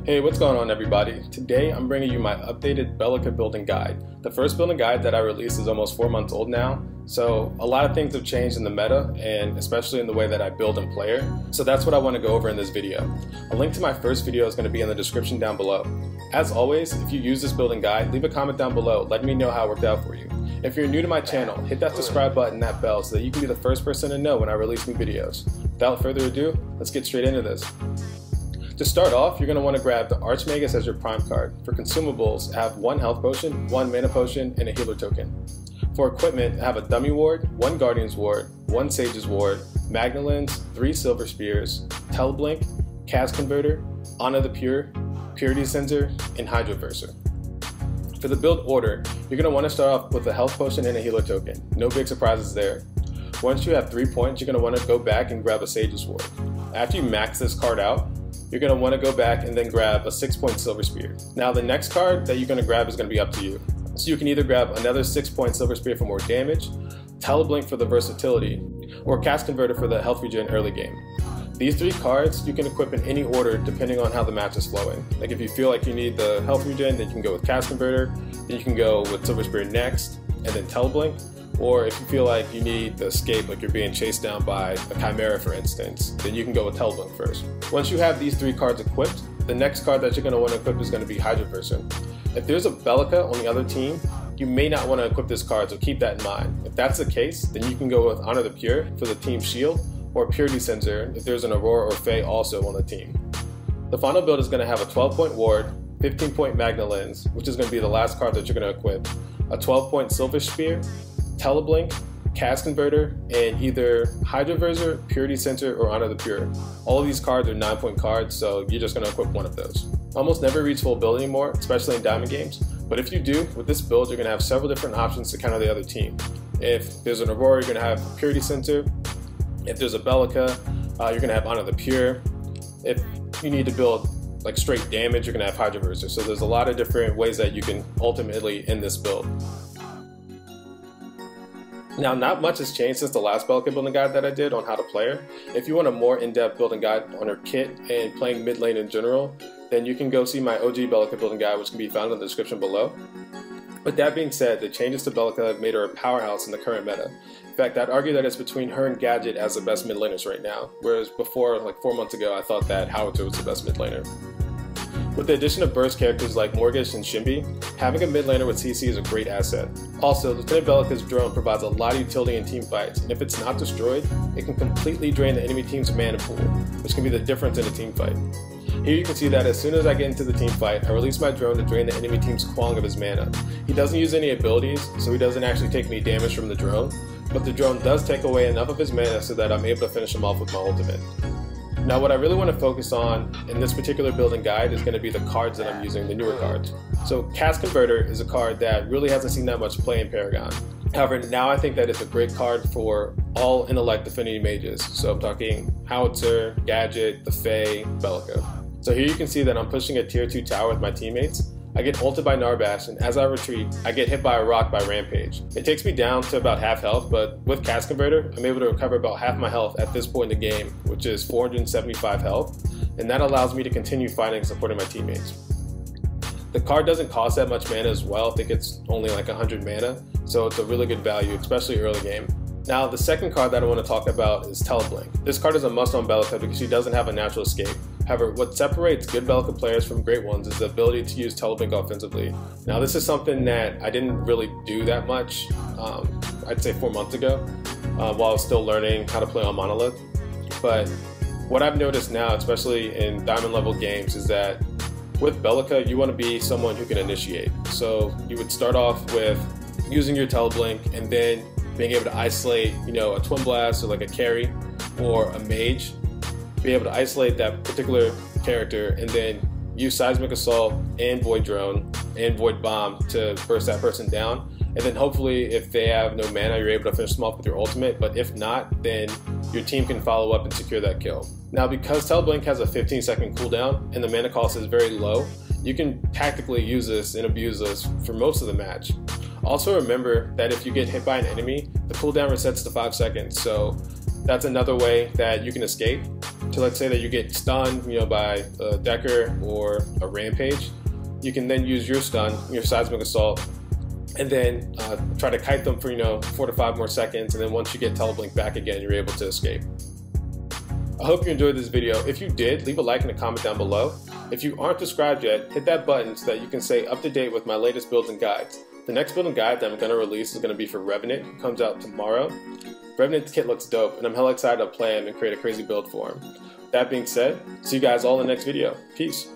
Hey, what's going on everybody? Today I'm bringing you my updated Bellica building guide. The first building guide that I released is almost 4 months old now, so a lot of things have changed in the meta and especially in the way that I build and play it. So that's what I want to go over in this video. A link to my first video is going to be in the description down below. As always, if you use this building guide, leave a comment down below letting me know how it worked out for you. If you're new to my channel, hit that subscribe button and that bell so that you can be the first person to know when I release new videos. Without further ado, let's get straight into this. To start off, you're going to want to grab the Archmagus as your prime card. For consumables, have 1 health potion, 1 mana potion, and a healer token. For equipment, have a dummy ward, 1 guardian's ward, 1 sage's ward, magnolins, 3 silver spears, teleblink, cast converter, honor the pure, purity sensor, and hydroverser. For the build order, you're going to want to start off with a health potion and a healer token. No big surprises there. Once you have 3 points, you're going to want to go back and grab a sage's ward. After you max this card out, you're going to want to go back and then grab a 6-point silver spear. Now the next card that you're going to grab is going to be up to you. So you can either grab another 6-point silver spear for more damage, teleblink for the versatility, or cast converter for the health regen early game. These 3 cards you can equip in any order depending on how the match is flowing. Like if you feel like you need the health regen, then you can go with cast converter, then you can go with silver spear next, and then teleblink. Or if you feel like you need the escape, like you're being chased down by a chimera for instance, then you can go with teleblink first. Once you have these 3 cards equipped, the next card that you're going to want to equip is going to be hydroverser. If there's a Bellica on the other team, you may not want to equip this card, so keep that in mind. If that's the case, then you can go with Honor the Pure for the team shield, or Purity Sensor if there's an Aurora or Fae also on the team. The final build is going to have a 12-point ward, 15-point magnolins, which is going to be the last card that you're going to equip, a 12-point silver spear, teleblink, cast converter, and either hydroverser, purity sensor, or honor the pure. All of these cards are 9-point cards, so you're just going to equip one of those. Almost never reach full build anymore, especially in diamond games, but if you do, with this build you're going to have several different options to counter the other team. If there's an Aurora, you're going to have purity sensor. If there's a Bellica, you're going to have honor the pure. If you need to build like straight damage, you're going to have hydroverser. So there's a lot of different ways that you can ultimately end this build. Now, not much has changed since the last Bellica building guide that I did on how to play her. If you want a more in-depth building guide on her kit and playing mid lane in general, then you can go see my OG Bellica building guide, which can be found in the description below. With that being said, the changes to Bellica have made her a powerhouse in the current meta. In fact, I'd argue that it's between her and Gadget as the best mid laners right now, whereas before, like 4 months ago, I thought that Howitzer was the best mid laner. With the addition of burst characters like Morgish and Shimby, having a mid laner with CC is a great asset. Also, Lieutenant Bellica's drone provides a lot of utility in team fights, and if it's not destroyed, it can completely drain the enemy team's mana pool, which can be the difference in a team fight. Here you can see that as soon as I get into the team fight, I release my drone to drain the enemy team's Kwang of his mana. He doesn't use any abilities, so he doesn't actually take any damage from the drone, but the drone does take away enough of his mana so that I'm able to finish him off with my ultimate. Now what I really want to focus on in this particular building guide is going to be the cards that I'm using, the newer cards. So Cast Converter is a card that really hasn't seen that much play in Paragon. However, now I think that it's a great card for all intellect affinity mages. So I'm talking Howitzer, Gadget, the Fae, Bellica. So here you can see that I'm pushing a tier 2 tower with my teammates. I get ulted by Narbash, and as I retreat, I get hit by a rock by Rampage. It takes me down to about half health, but with Cast Converter, I'm able to recover about half my health at this point in the game, which is 475 health, and that allows me to continue fighting and supporting my teammates. The card doesn't cost that much mana as well. I think it's only like 100 mana, so it's a really good value, especially early game. Now, the second card that I want to talk about is Teleblink. This card is a must on Bellica because she doesn't have a natural escape. However, what separates good Bellica players from great ones is the ability to use Teleblink offensively. Now, this is something that I didn't really do that much, I'd say 4 months ago, while I was still learning how to play on Monolith. But what I've noticed now, especially in diamond level games, is that with Bellica, you want to be someone who can initiate. So you would start off with using your Teleblink and then being able to isolate, a Twin Blast or like a carry or a mage, be able to isolate that particular character and then use Seismic Assault and Void Drone and Void Bomb to burst that person down. And then hopefully if they have no mana, you're able to finish them off with your ultimate, but if not, then your team can follow up and secure that kill. Now because Teleblink has a 15-second cooldown and the mana cost is very low, you can tactically use this and abuse this for most of the match. Also remember that if you get hit by an enemy, the cooldown resets to 5 seconds, so that's another way that you can escape. So let's say that you get stunned, by a Decker or a Rampage. You can then use your stun, your Seismic Assault, and then try to kite them for 4 to 5 more seconds, and then once you get Teleblink back again, you're able to escape. I hope you enjoyed this video. If you did, leave a like and a comment down below. If you aren't subscribed yet, hit that button so that you can stay up to date with my latest builds and guides. The next build and guide that I'm going to release is going to be for Revenant. It comes out tomorrow. Revenant's kit looks dope, and I'm hella excited to play him and create a crazy build for him. That being said, see you guys all in the next video. Peace.